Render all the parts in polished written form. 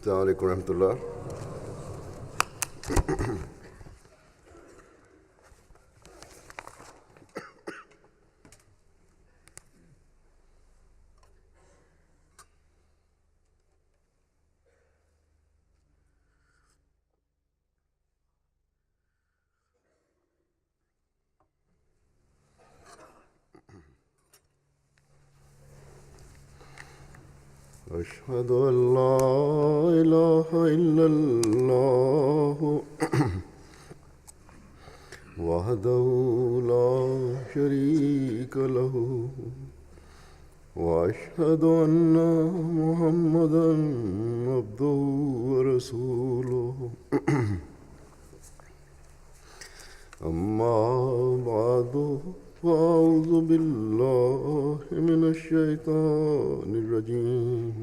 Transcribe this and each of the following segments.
السلام عليكم ورحمة الله. أشهد أن لا إله إلا الله وحده لا شريك له وأشهد أن محمدا عبده ورسوله أما بعد فأعوذ بالله من الشيطان الرجيم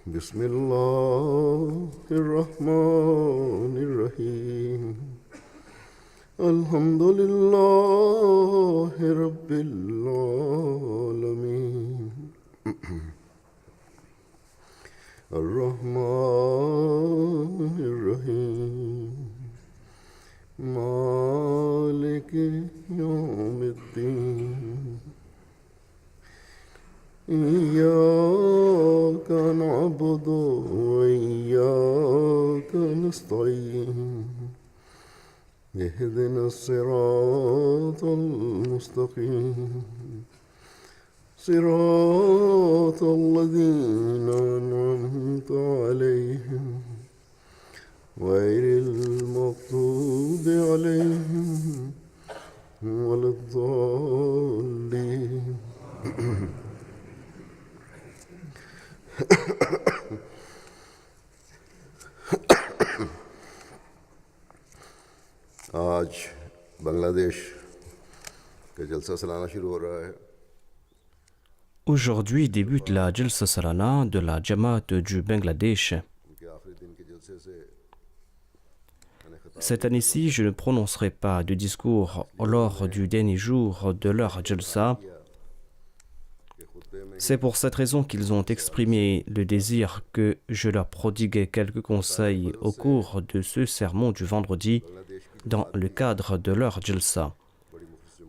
بسم الله الرحمن الرحيم الحمد لله رب العالمين الرحمن الرحيم مالك يوم الدين إياك نعبد وإياك نستعين اهدنا الصراط المستقيم صراط الذين أنعمت عليهم غير المغضوب عليهم ولا الضالين. आज बांग्लादेश का जलसा सालाना शुरू हो रहा है. Aujourd'hui débute la Jalsa Salana de la Jamaat du Bangladesh. Cette année-ci, je ne prononcerai pas de discours lors du dernier jour de leur Jalsa. C'est pour cette raison qu'ils ont exprimé le désir que je leur prodigue quelques conseils au cours de ce sermon du vendredi dans le cadre de leur Jalsa.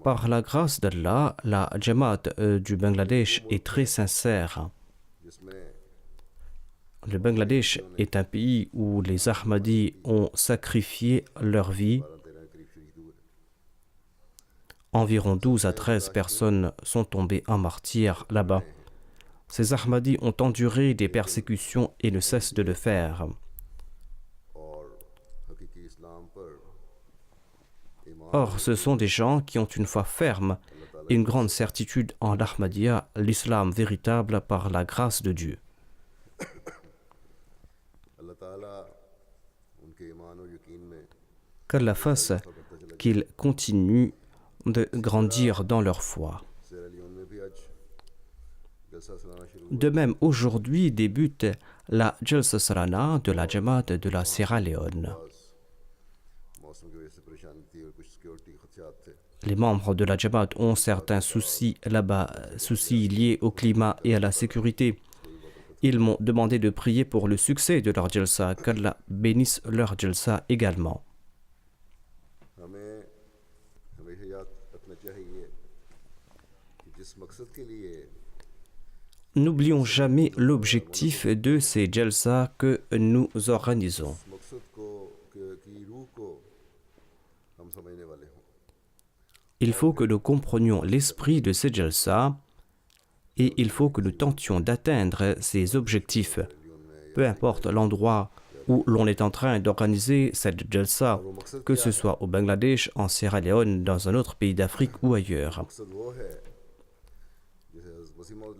Par la grâce d'Allah, la Jamaat du Bangladesh est très sincère. Le Bangladesh est un pays où les Ahmadis ont sacrifié leur vie. Environ 12 à 13 personnes sont tombées en martyrs là-bas. Ces Ahmadis ont enduré des persécutions et ne cessent de le faire. Or, ce sont des gens qui ont une foi ferme et une grande certitude en l'Ahmadiyya, l'islam véritable par la grâce de Dieu. Qu'Allah fasse qu'ils continuent de grandir dans leur foi. De même, aujourd'hui débute la Jalsa Salana de la Jamaat de la Sierra Leone. Les membres de la Jamaat ont certains soucis là-bas, soucis liés au climat et à la sécurité. Ils m'ont demandé de prier pour le succès de leur Jalsa, qu'Allah bénisse leur Jalsa également. N'oublions jamais l'objectif de ces Jalsa que nous organisons. Il faut que nous comprenions l'esprit de ces Jalsa et il faut que nous tentions d'atteindre ces objectifs. Peu importe l'endroit où l'on est en train d'organiser cette Jalsa, que ce soit au Bangladesh, en Sierra Leone, dans un autre pays d'Afrique ou ailleurs.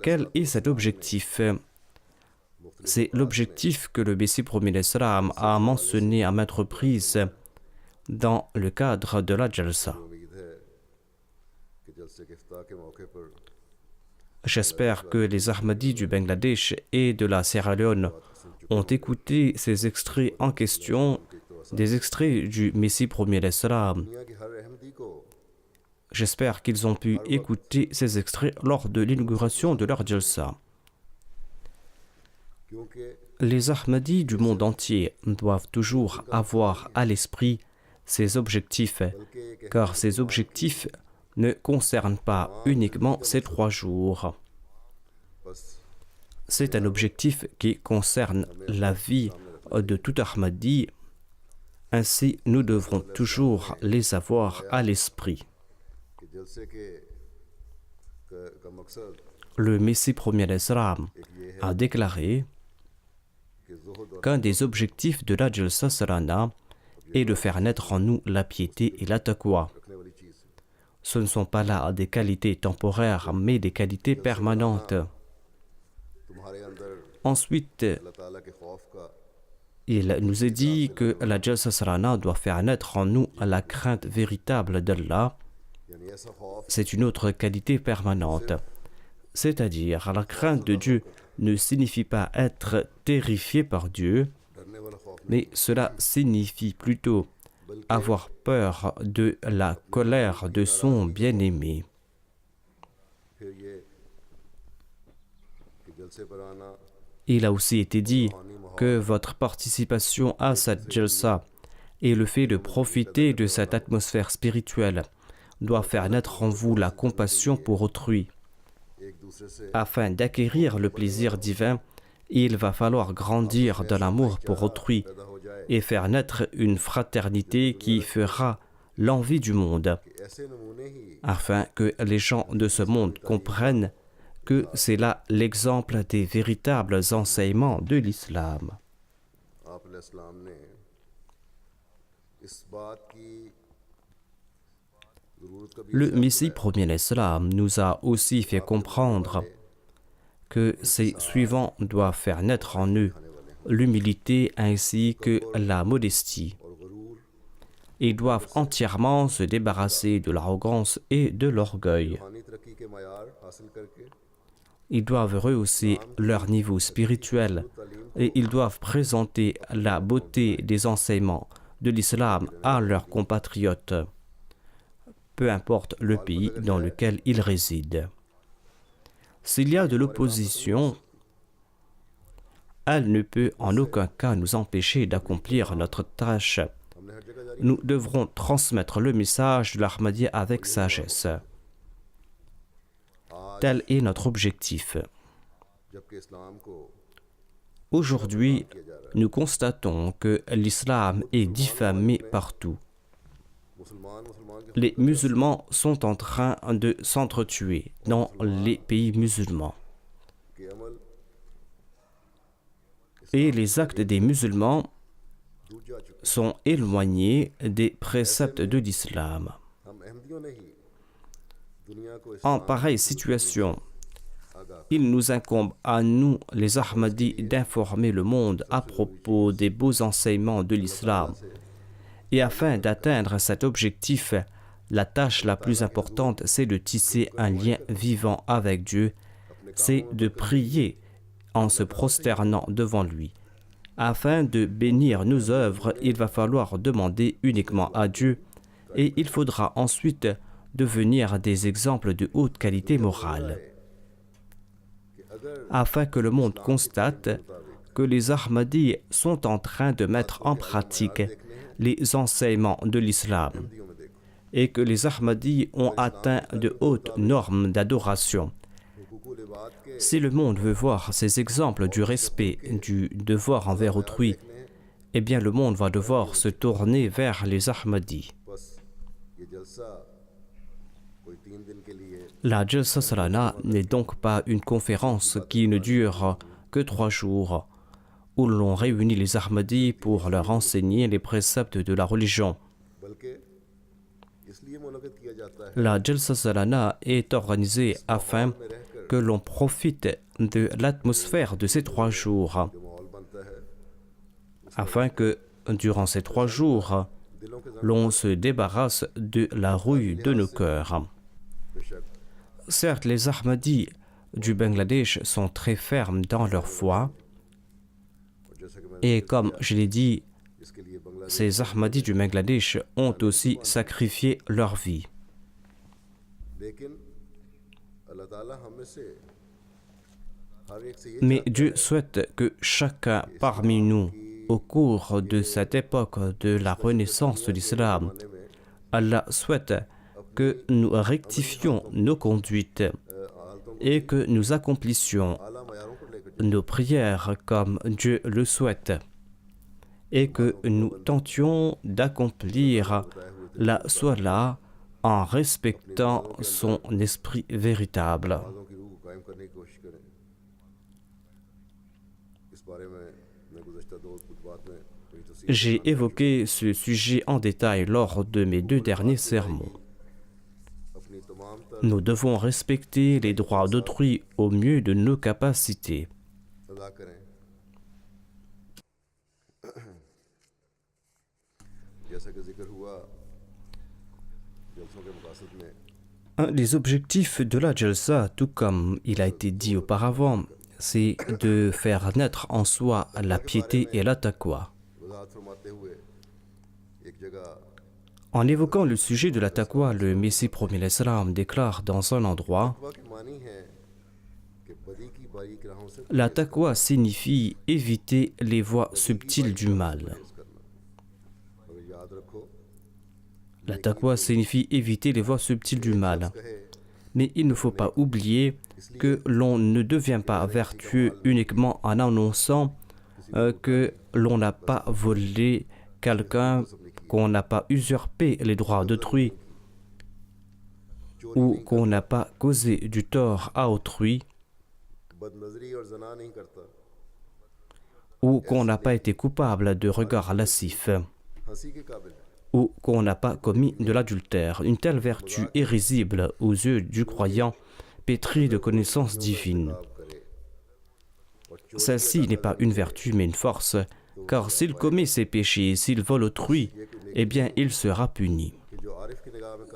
Quel est cet objectif? C'est l'objectif que le Messie promis l'Islam a mentionné à maintes reprises dans le cadre de la Jalsa. J'espère que les Ahmadis du Bangladesh et de la Sierra Leone ont écouté ces extraits en question, des extraits du Messie promis l'Islam. J'espère qu'ils ont pu écouter ces extraits lors de l'inauguration de leur Jalsa. क्योंकि Les Ahmadis du monde entier doivent toujours avoir à l'esprit ces objectifs, car ces objectifs ne concernent pas uniquement ces 3 jours. बस C'est un objectif qui concerne la vie de tout Ahmadi. Ainsi, nous devrons toujours les avoir à l'esprit. कि जलसे का मकसद Le Messie premier d'Islam एक ये है a déclaré कि ज़ुहद और qu'un des objectifs de la Jalsa Salana est de faire naître en nous la piété et la taqwa. रखने वाली चीज़ है। Ce ne sont pas là des qualités temporaires, mais des qualités permanentes. तुम्हारे अंदर Ensuite, अल्लाह ताला के खौफ का il nous est dit que la Jalsa Salana doit faire naître en nous la crainte véritable d'Allah. यानी ऐसा खौफ C'est une autre qualité permanente. C'est-à-dire, la crainte de Dieu ne signifie pas être terrifié par Dieu, डरने वाला खौफ नहीं, mais cela signifie plutôt avoir peur de la colère de son bien-aimé. फिर ये कि जलसे पर आना Il a aussi été dit que votre participation à cette jalsa et le fait de profiter de cette atmosphère spirituelle doit faire naître en vous la compassion pour autrui. एक दूसरे से Afin d'acquérir le plaisir divin, il va falloir grandir dans l'amour pour autrui पैदा हो जाए et faire naître une fraternité qui fera l'envie du monde, कि ऐसे नमूने ही afin que les gens de ce monde comprennent que c'est là l'exemple des véritables enseignements de l'islam. आप इस्लाम ने इस बात की ज़रूरत का भी Le Messie premier l'Islam nous a aussi fait comprendre que ces suivants doivent faire naître en eux l'humilité ainsi que la modestie. और गरूर Ils doivent entièrement se débarrasser de l'arrogance et de l'orgueil. रूहानी तरक्की के मयार हासिल करके Ils doivent rehausser leur niveau spirituel et ils doivent présenter la beauté des enseignements de l'islam à leurs compatriotes, peu importe le pays dans lequel ils résident. S'il y a de l'opposition, elle ne peut en aucun cas nous empêcher d'accomplir notre tâche. हमने हर जगह जारी Nous devrons transmettre le message de l'Ahmadiyya avec sagesse. Tel est notre objectif. जबकि इस्लाम को Aujourd'hui, nous constatons que l'islam est diffamé partout. मुसलमान के Les musulmans sont en train de s'entretuer dans les pays musulmans. के अमल Et les actes des musulmans डूब जा चुके sont éloignés des préceptes de l'islam. हम अहमदियों ने ही दुनिया को En इस्लाम pareille situation, आगाह il nous incombe à nous, les Ahmadis, d'informer le monde à propos des beaux enseignements de l'islam. Et afin d'atteindre cet objectif, la tâche la plus importante, c'est de tisser un lien vivant avec Dieu, c'est de prier en se prosternant devant lui. Afin de bénir nos œuvres, il va falloir demander uniquement à Dieu et il faudra ensuite devenir des exemples de haute qualité morale, कि अगर afin que le monde constate que les Ahmadis sont en train de mettre en pratique les enseignements de l'islam अहमदियों में देखो et que les Ahmadis ont atteint de hautes normes d'adoration. हुकूकुल इबाद के Si le monde veut voir ces exemples du respect, du devoir envers autrui, eh bien le monde va devoir se tourner vers les Ahmadis. बस ये जलसा कोई 3 दिन के लिए La Jalsa Salana n'est donc pas une conférence qui ne dure que 3 jours, où l'on réunit les Ahmadis pour leur enseigner les préceptes de la religion. बल्कि इसलिए मुनक़िद किया जाता है La Jalsa Salana est organisée afin में रहकर que l'on profite de l'atmosphère de ces 3 jours, जो माहौल बनता है afin que, durant ces 3 jours, दिलों के l'on se débarrasse de la rouille de nos cœurs. बेशक Certes, les Ahmadis du Bangladesh sont très fermes dans leur foi, और जैसा कि मैंने et comme je l'ai dit, इसके लिए Bangladesh ces Ahmadis du Bangladesh ont aussi sacrifié leur vie. लेकिन अल्लाह ताला हम में से Mais Dieu souhaite que chacun parmi nous, au cours de cette époque de la renaissance de l'islam, Allah souhaite que nous rectifions nos conduites et que nous accomplissions nos prières comme Dieu le souhaite et que nous tentions d'accomplir la Salat en respectant son esprit véritable. J'ai évoqué ce sujet en détail lors de mes 2 derniers sermons. Nous devons respecter les droits d'autrui au mieux de nos capacités. Un des objectifs de la Jalsa, tout comme il a été dit auparavant, c'est de faire naître en soi la piété et la taqwa. En évoquant le sujet de la taqwa, le Messie premier l'Islam déclare dans un endroit: la taqwa signifie éviter les voies subtiles du mal. La taqwa signifie éviter les voies subtiles du mal. Mais il ne faut pas oublier que l'on ne devient pas vertueux uniquement en annonçant que l'on n'a pas volé quelqu'un, qu'on n'a pas usurpé les droits d'autrui ou qu'on n'a pas causé du tort à autrui ou qu'on n'a pas été coupable de regards lascifs ou qu'on n'a pas commis de l'adultère. Une telle vertu est risible aux yeux du croyant pétri de connaissances divines. Celle-ci n'est pas une vertu mais une force, car s'il commet ces péchés, s'il vole autrui, eh bien il sera puni.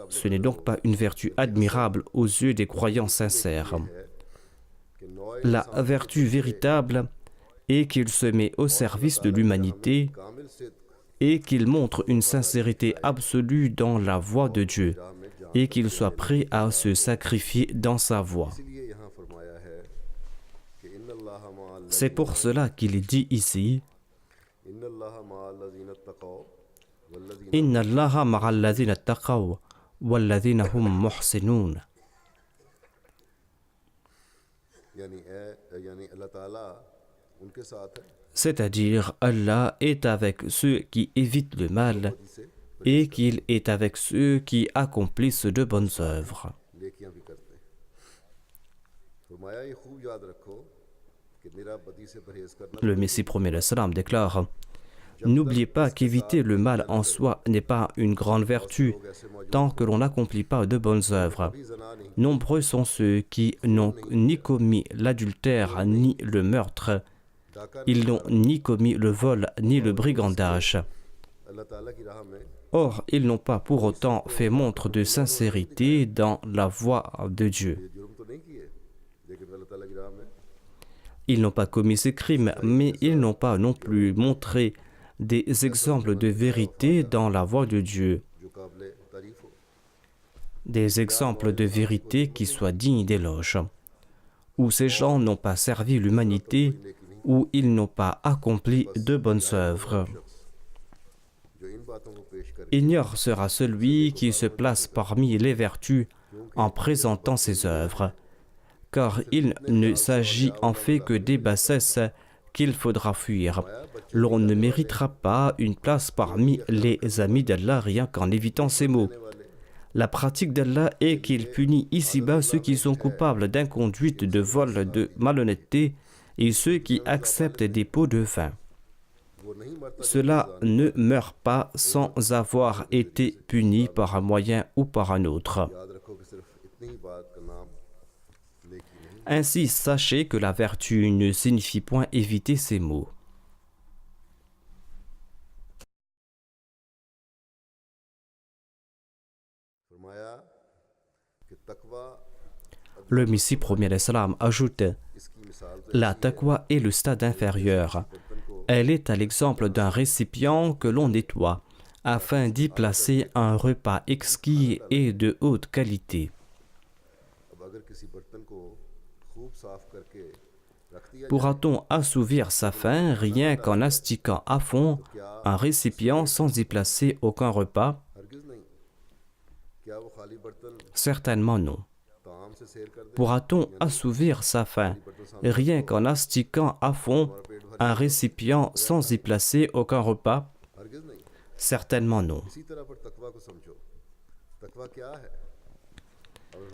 Ce n'est donc pas une vertu admirable aux yeux des croyants sincères. La vertu véritable est qu'il se met au service de l'humanité et qu'il montre une sincérité absolue dans la voie de Dieu et qu'il soit prêt à se sacrifier dans sa voie. C'est pour cela qu'il est dit ici: Inna Allaha ma'al ladhina taqaw wal ladhina hum muhsinun. C'est-à-dire, Allah est avec ceux qui évitent le mal et qu'il est avec ceux qui accomplissent de bonnes œuvres. Le Messie premier l'Islam déclare: n'oubliez pas qu'éviter le mal en soi n'est pas une grande vertu tant que l'on n'accomplit pas de bonnes œuvres. Nombreux sont ceux qui n'ont ni commis l'adultère ni le meurtre. Ils n'ont ni commis le vol ni le brigandage. Or, ils n'ont pas pour autant fait montre de sincérité dans la voie de Dieu. Ils n'ont pas commis ces crimes, mais ils n'ont pas non plus montré des exemples de vérité dans la voie de Dieu. Des exemples de vérité qui soient dignes d'éloge. Où ces gens n'ont pas servi l'humanité, où ils n'ont pas accompli de bonnes œuvres. Ignore sera celui qui se place parmi les vertus en présentant ses œuvres, car il ne s'agit en fait que des bassesses qu'il faudra fuir. L'on ne méritera pas une place parmi les amis d'Allah rien qu'en évitant ces mots. La pratique d'Allah est qu'il punit ici-bas ceux qui sont coupables d'inconduite, de vol, de malhonnêteté et ceux qui acceptent des pots de vin. Cela ne meurt pas sans avoir été puni par un moyen ou par un autre. Ainsi, sachez que la vertu ne signifie point éviter ces maux. Le Messie premier l'Islam ajoute: la taqwa est le stade inférieur. Elle est à l'exemple d'un récipient que l'on nettoie afin d'y placer un repas exquis et de haute qualité. Pourra-t-on assouvir sa faim rien qu'en astiquant à fond un récipient sans y placer aucun repas? हरगिज नहीं। क्या वो खाली बर्तन Certainement non. ताम से सेर कर दे? Pourra-t-on assouvir sa faim rien qu'en astiquant à fond un récipient sans y placer aucun repas? हरगिज नहीं। Certainement non. इसी तरह पर तकवा को समझो। तकवा क्या है?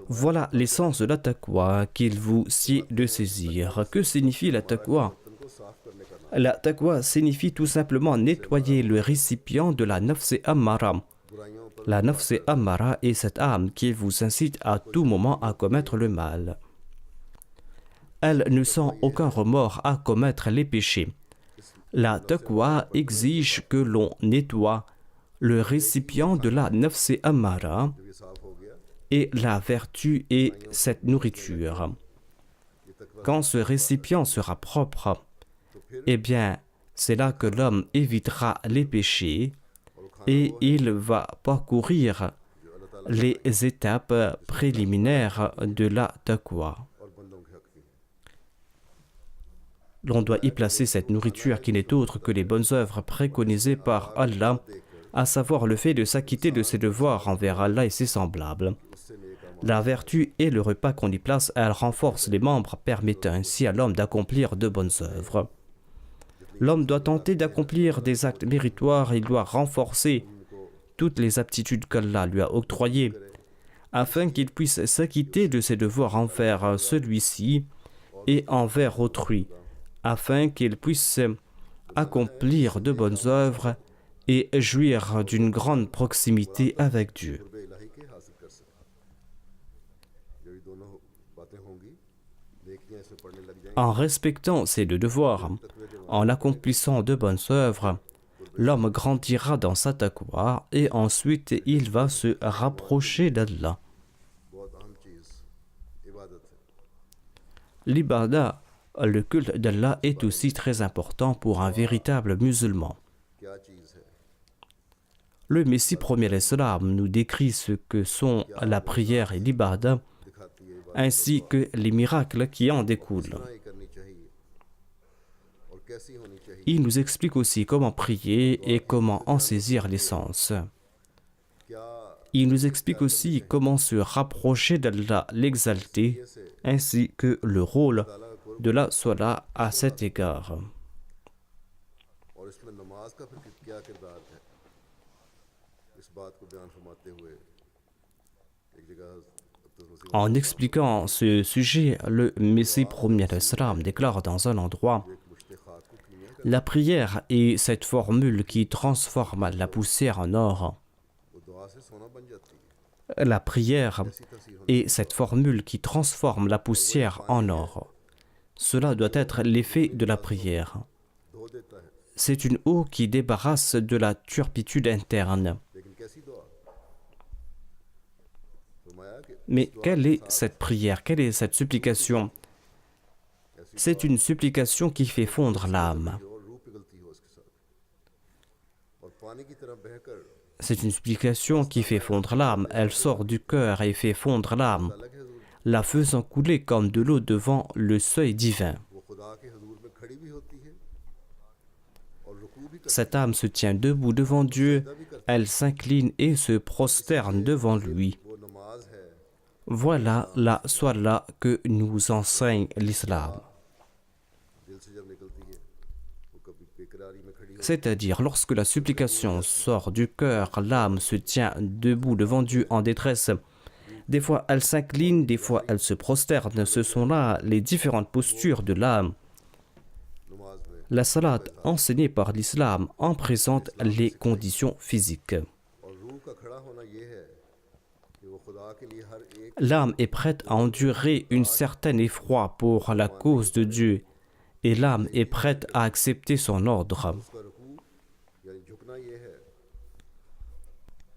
Voilà l'essence de la taqwa qu'il vous sied de saisir. Que signifie la taqwa? बर्तन को साफ करने का नाम। La taqwa signifie tout simplement nettoyer le récipient de la nafs ammara. बुराइयों पर La nafs ammara est cette âme qui vous incite à tout moment à commettre le mal. Elle ne sent aucun remords à commettre les péchés. La taqwa exige que l'on nettoie le récipient de la nafs ammara जब ये साफ हो गया, et la vertu est cette nourriture. ये तकवा Quand ce récipient sera propre, eh bien, c'est là que l'homme évitera les péchés et il va parcourir les étapes préliminaires de la taqwa. और बंदों के हक की। L'on doit y placer cette nourriture qui n'est autre que les bonnes œuvres préconisées par Allah, à savoir le fait de s'acquitter de ses devoirs envers Allah et ses semblables. उससे नेक अमल La vertu et le repas qu'on y place, elle renforce les membres, permettant ainsi à l'homme d'accomplir de bonnes œuvres. L'homme doit tenter d'accomplir des actes méritoires, il doit renforcer toutes les aptitudes qu'Allah lui a octroyées, afin qu'il puisse s'acquitter de ses devoirs envers celui-ci et envers autrui, afin qu'il puisse accomplir de bonnes œuvres et jouir d'une grande proximité avec Dieu. कुर्बे इलाही के हासिल कर सके। जब ये दोनों बातें होंगी, नेकियां इसमें पढ़ने लग जाएंगी। En respectant ces deux devoirs, en accomplissant de bonnes œuvres, l'homme grandira dans sa taqwa et ensuite il va se rapprocher d'Allah. बहुत अहम चीज इबादत है। L'ibada, le culte d'Allah, est aussi très important pour un véritable musulman. क्या चीज है? Le Messie premier l'Islam nous décrit ce que sont la prière et l'ibada, दिखाती है इबादत ainsi que les miracles qui en découlent. कितना ही करनी चाहिए और कैसी होनी चाहिए। Il nous explique aussi comment prier et comment en saisir l'essence. क्या Il nous explique aussi comment se rapprocher d'Allah l'exalté, ainsi que le rôle de la salat à cet égard. और इसमें नमाज का फिर क्या किरदार है, इस बात को बयान फरमाते हुए एक जगह En expliquant ce sujet, le Messie premier l'Islam déclare dans un endroit: la prière est cette formule qui transforme la poussière en or. वो दुआ से सोना बन जाती है। La prière est cette formule qui transforme la poussière en or. Cela doit être l'effet de la prière. धो देता है, C'est une eau qui débarrasse de la turpitude interne. लेकिन कैसी दुआ? फरमाया कि Mais quelle est cette prière? Quelle est cette supplication? C'est une supplication qui fait fondre l'âme. और रूह पिघलती हो उसके साथ और पानी की तरह बहकर C'est une supplication qui fait fondre l'âme. Elle sort du cœur et fait fondre l'âme, अलग है हुजूर, la faisant couler comme de l'eau devant le seuil divin. वो खुदा के हुजूर में खड़ी भी होती है और रुकू भी करती Cette âme se tient debout devant Dieu, elle s'incline et se prosterne devant lui. है। वो नमाज है Voilà la salat que nous enseigne l'islam. दिल से जब निकलती है, वो कभी बेकरारी में खड़ी हो, C'est-à-dire, lorsque la supplication sort du cœur, l'âme se tient debout devant Dieu en détresse. Des fois, elle s'incline, des fois, elle se prosterne. Ce sont là les différentes postures de l'âme. नमाज में La salat enseignée par l'islam en présente les conditions physiques. और रूह का खड़ा होना ये है कि वो खुदा के लिए हर एक L'âme est prête à endurer une certaine effroi pour la cause de Dieu, et l'âme est prête à accepter son ordre. उसका रुकू यानी झुकना ये है,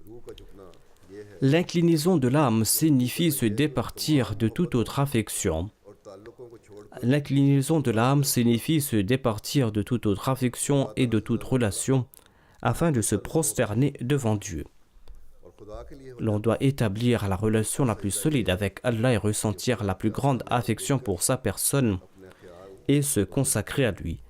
रूह का झुकना ये है L'inclinaison de l'âme signifie se départir de toute autre affection. और ताल्लुकों को छोड़ L'inclinaison de l'âme signifie se départir de toute autre affection et de toute relation afin de se prosterner devant Dieu. और खुदा के लिए L'on doit établir la relation la plus solide avec Allah et ressentir la plus grande affection pour sa personne. अपने ख्याल et se consacrer à lui.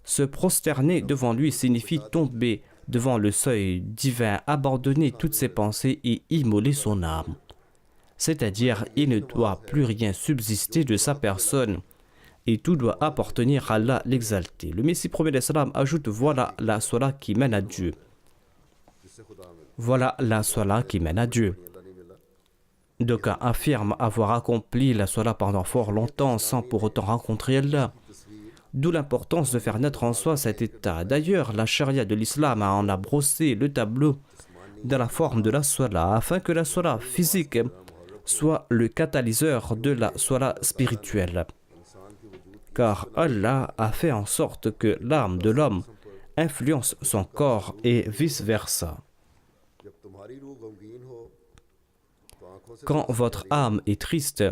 Se prosterner devant lui signifie tomber devant le seuil divin, abandonner toutes ses pensées et immoler son âme. C'est-à-dire, il ne doit plus rien subsister de sa personne et tout doit appartenir à Allah l'exalté. Le Messie prophète d'Islam ajoute: voilà la salat qui mène à Dieu. Voilà la salat qui mène à Dieu. D'aucuns affirment avoir accompli la salat pendant fort longtemps sans pour autant rencontrer Allah. D'où l'importance de faire naître en soi cet état. D'ailleurs, la charia de l'islam en a brossé le tableau dans la forme de la salat, afin que la salat physique soit le catalyseur de la salat spirituelle. Car Allah a fait en sorte que l'âme de l'homme influence son corps et vice-versa. Quand votre âme est triste,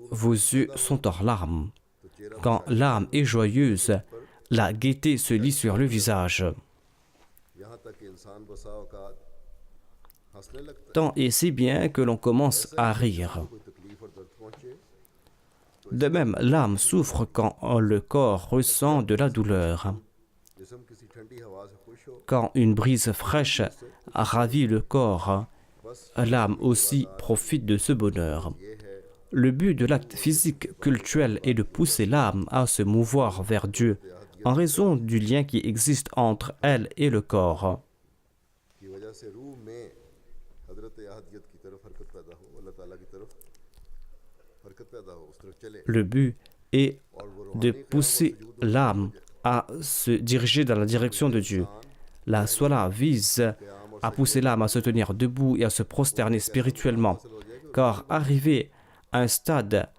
vos yeux sont en larmes. Quand l'âme est joyeuse, la gaieté se lit sur le visage. Tant et si bien que l'on commence à rire. De même, l'âme souffre quand le corps ressent de la douleur. Quand une brise fraîche ravit le corps, l'âme aussi profite de ce bonheur. Le but de l'acte physique cultuel est de pousser l'âme à se mouvoir vers Dieu en raison du lien qui existe entre elle et le corps. Le but est de pousser l'âme à se diriger dans la direction de Dieu. La salat vise à pousser l'âme à se tenir debout et à se prosterner spirituellement, car arrivé à un stade,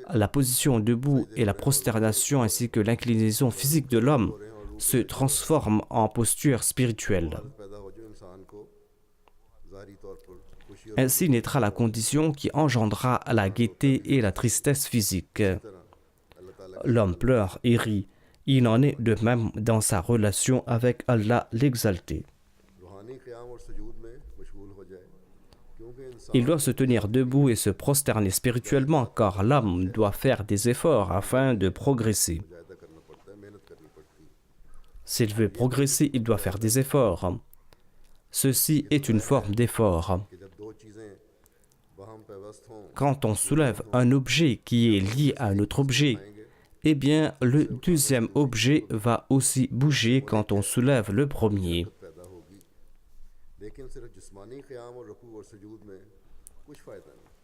la position debout et la prosternation ainsi que l'inclinaison physique de l'homme se transforment en posture spirituelle. Ainsi naîtra la condition qui engendra la gaieté et la tristesse physique. L'homme pleure et rit. Il en est de même dans sa relation avec Allah l'exalté. Il doit se tenir debout et se prosterner spirituellement, car l'âme doit faire des efforts afin de progresser. S'il veut progresser, il doit faire des efforts. Ceci est une forme d'effort. Quand on soulève un objet qui est lié à un autre objet, eh bien, le deuxième objet va aussi bouger quand on soulève le premier.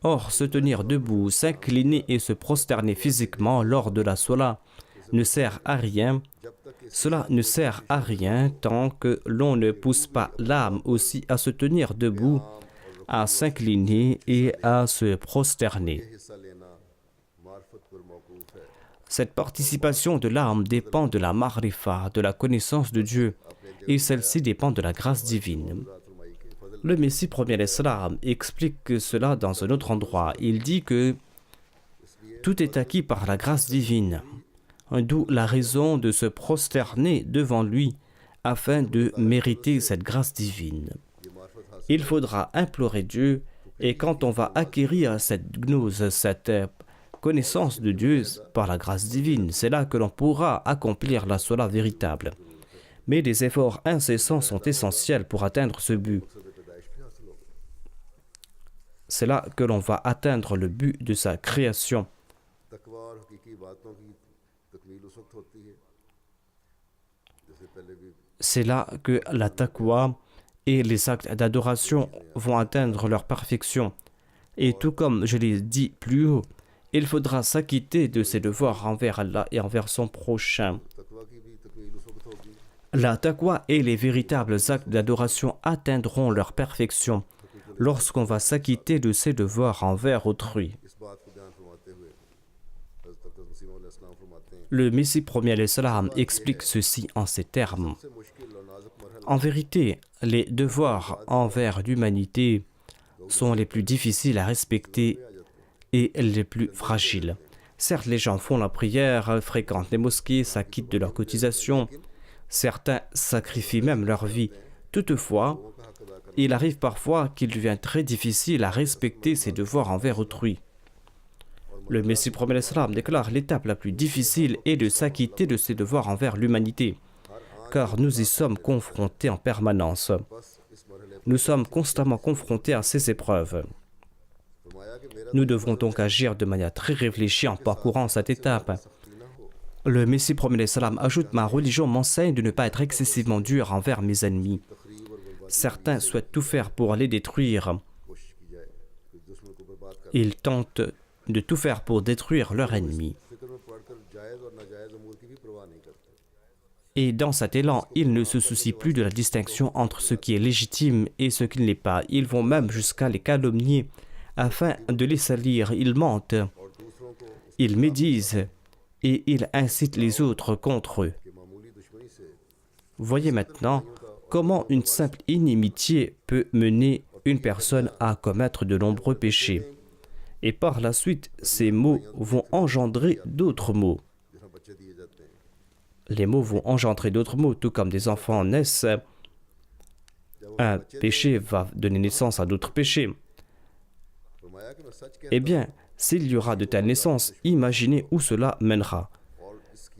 Or, se tenir debout, s'incliner et se prosterner physiquement lors de la salat ne sert à rien. Cela ne sert à rien tant que l'on ne pousse pas l'âme aussi à se tenir debout, à s'incliner et à se prosterner. Cette participation de l'âme dépend de la ma'rifa, de la connaissance de Dieu, et celle-ci dépend de la grâce divine. Le Messie premier l'Islam explique cela dans un autre endroit. Il dit que tout est acquis par la grâce divine, d'où la raison de se prosterner devant lui afin de mériter cette grâce divine. Il faudra implorer Dieu, et quand on va acquérir cette gnose, cette connaissance de Dieu par la grâce divine, c'est là que l'on pourra accomplir la salat véritable. Mais des efforts incessants sont essentiels pour atteindre ce but. C'est là que l'on va atteindre le but de sa création. C'est là que la taqwa et les actes d'adoration vont atteindre leur perfection. Et tout comme je l'ai dit plus haut, il faudra s'acquitter de ses devoirs envers Allah et envers son prochain. La taqwa et les véritables actes d'adoration atteindront leur perfection lorsqu'on va s'acquitter de ses devoirs envers autrui. Le Messie premier l'Islam explique ceci en ces termes. En vérité, les devoirs envers l'humanité sont les plus difficiles à respecter et les plus fragiles. Certes, les gens font la prière, fréquentent les mosquées, s'acquittent de leurs cotisations. Certains sacrifient même leur vie. Toutefois, il arrive parfois qu'il devient très difficile à respecter ses devoirs envers autrui. Le Messie promet l'Islam déclare l'étape la plus difficile est de s'acquitter de ses devoirs envers l'humanité, car nous y sommes confrontés en permanence. Nous sommes constamment confrontés à ces épreuves. Nous devons donc agir de manière très réfléchie en parcourant cette étape. Le Messie promet l'Islam ajoute « Ma religion m'enseigne de ne pas être excessivement dur envers mes ennemis. Certains souhaitent tout faire pour les détruire. Ils tentent de tout faire pour détruire leur ennemi. Et dans cet élan, ils ne se soucient plus de la distinction entre ce qui est légitime et ce qui ne l'est pas. Ils vont même jusqu'à les calomnier afin de les salir. Ils mentent, ils médisent et ils incitent les autres contre eux. Voyez maintenant comment une simple inimitié peut mener une personne à commettre de nombreux péchés. Et par la suite, ces mots vont engendrer d'autres mots. Les mots vont engendrer d'autres mots, tout comme des enfants naissent. Un péché va donner naissance à d'autres péchés. Eh bien, s'il y aura de telles naissances, imaginez où cela mènera.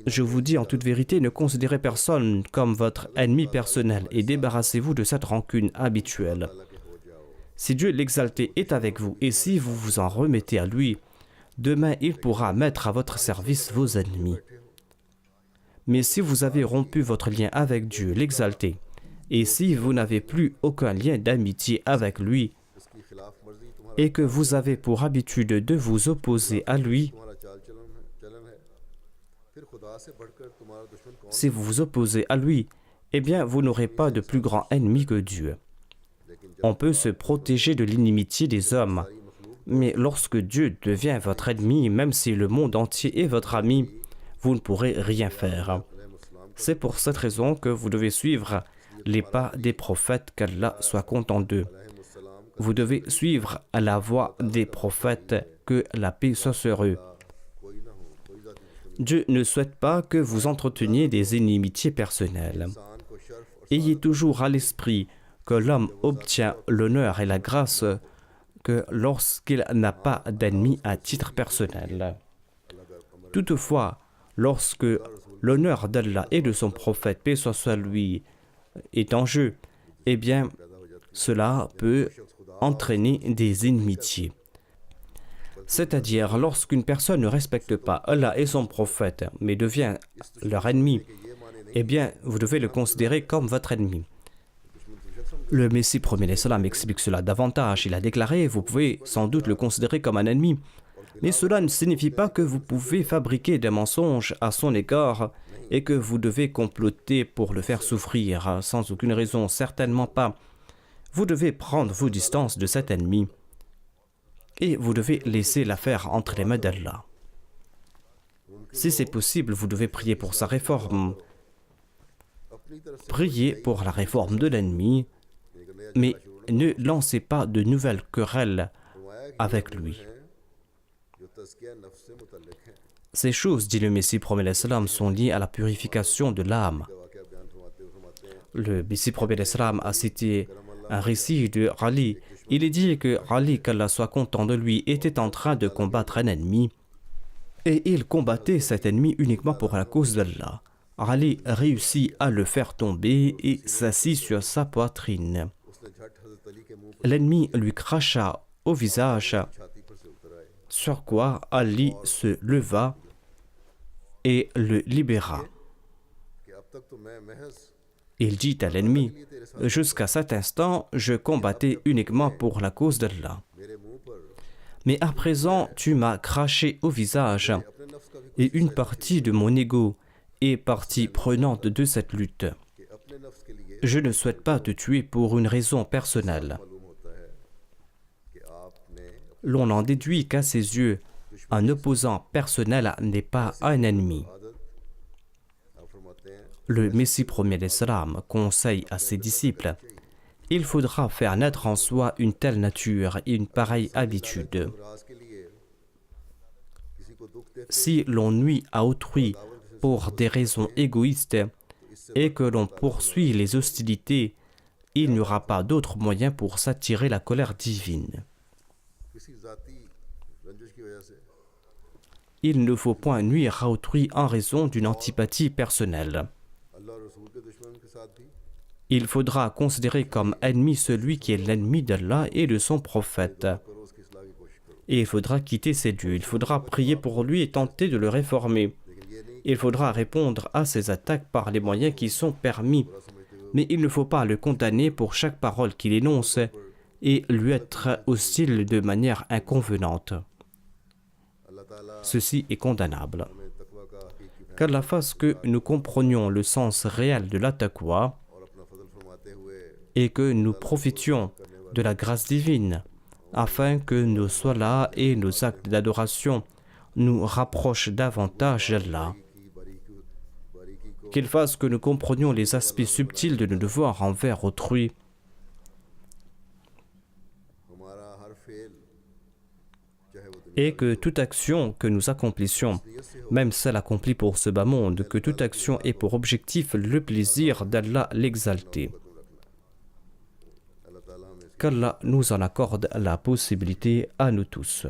Je vous dis en toute vérité, ne considérez personne comme votre ennemi personnel et débarrassez-vous de cette rancune habituelle. Si Dieu l'exalté est avec vous et si vous vous en remettez à lui, demain il pourra mettre à votre service vos ennemis. Mais si vous avez rompu votre lien avec Dieu l'exalté, et si vous n'avez plus aucun lien d'amitié avec lui, et que vous avez pour habitude de vous opposer à lui, si vous vous opposez à lui, eh bien vous n'aurez pas de plus grand ennemi que Dieu. On peut se protéger de l'inimitié des hommes, mais lorsque Dieu devient votre ennemi, même si le monde entier est votre ami, vous ne pourrez rien faire. C'est pour cette raison que vous devez suivre les pas des prophètes, qu'Allah soit content d'eux. Vous devez suivre la voie des prophètes, que la paix soit sur eux. Dieu ne souhaite pas que vous entreteniez des inimitiés personnelles. Ayez toujours à l'esprit que l'homme obtient l'honneur et la grâce que lorsqu'il n'a pas d'ennemis à titre personnel. Toutefois, lorsque l'honneur d'Allah et de son prophète, paix soit sur lui, est en jeu, eh bien, cela peut entraîner des inimitiés. C'est-à-dire, lorsqu'une personne ne respecte pas Allah et son prophète, mais devient leur ennemi, eh bien, vous devez le considérer comme votre ennemi. Le Messie promet l'Islam explique cela davantage. Il a déclaré, vous pouvez sans doute le considérer comme un ennemi, mais cela ne signifie pas que vous pouvez fabriquer des mensonges à son égard et que vous devez comploter pour le faire souffrir sans aucune raison, certainement pas. Vous devez prendre vos distances de cet ennemi et vous devez laisser l'affaire entre les mains d'Allah. Si c'est possible, vous devez prier pour sa réforme. Priez pour la réforme de l'ennemi, mais ne lancez pas de nouvelles querelles avec lui. Ces choses, dit le Messie promet l'Islam, sont liées à la purification de l'âme. Le Messie promet l'Islam a cité un récit de Ali. Il est dit que Ali, qu'Allah soit content de lui, était en train de combattre un ennemi et il combattait cet ennemi uniquement pour la cause d'Allah. Ali réussit à le faire tomber et s'assit sur sa poitrine. L'ennemi lui cracha au visage, sur quoi Ali se leva et le libéra. Il dit à l'ennemi, « Jusqu'à cet instant, je combattais uniquement pour la cause d'Allah. Mais à présent, tu m'as craché au visage et une partie de mon ego est partie prenante de cette lutte. Je ne souhaite pas te tuer pour une raison personnelle. » L'on en déduit qu'à ses yeux, un opposant personnel n'est pas un ennemi. Le Messie promet l'Islam conseille à ses disciples, il faudra faire naître en soi une telle nature et une pareille habitude. Si l'on nuit à autrui pour des raisons égoïstes et que l'on poursuit les hostilités, il n'y aura pas d'autre moyen pour s'attirer la colère divine. il ne faut point nuire à autrui en raison d'une antipathie personnelle. अल्लाह और रसूल के दुश्मन के साथ भी Il faudra considérer comme ennemi celui qui est l'ennemi d'Allah et de son prophète. करो, उसकी इस्लाह की कोशिश करो। Et il faudra quitter ces dieux. Il faudra prier pour lui et tenter de le réformer. लेकिन ये नहीं Il faudra répondre à ses attaques par les moyens qui sont permis. बुरा समझते हुए Mais il ne faut pas le condamner pour chaque parole qu'il énonce et lui être hostile de manière inconvenante. अल्लाह ताला Ceci est condamnable. हमें तकवा का हकीकी फहम Qu'Allah fasse que nous comprenions le sens réel de la taqwa और अपना फजल फरमाते हुए et que nous profitions de la grâce divine afin que nos salahs et nos actes d'adoration nous rapprochent davantage d'Allah. की बारीकी को Qu'il fasse que nous comprenions les aspects subtils de nos devoirs envers autrui हमारा हर फेल चाहे वो दुनिया et que toute action que nous accomplissions, même celle accomplie pour ce bas monde, que toute action ait pour objectif le plaisir d'Allah l'exalté. अल्लाह ताला हमें Qu'Allah nous en accorde la possibilité à nous tous.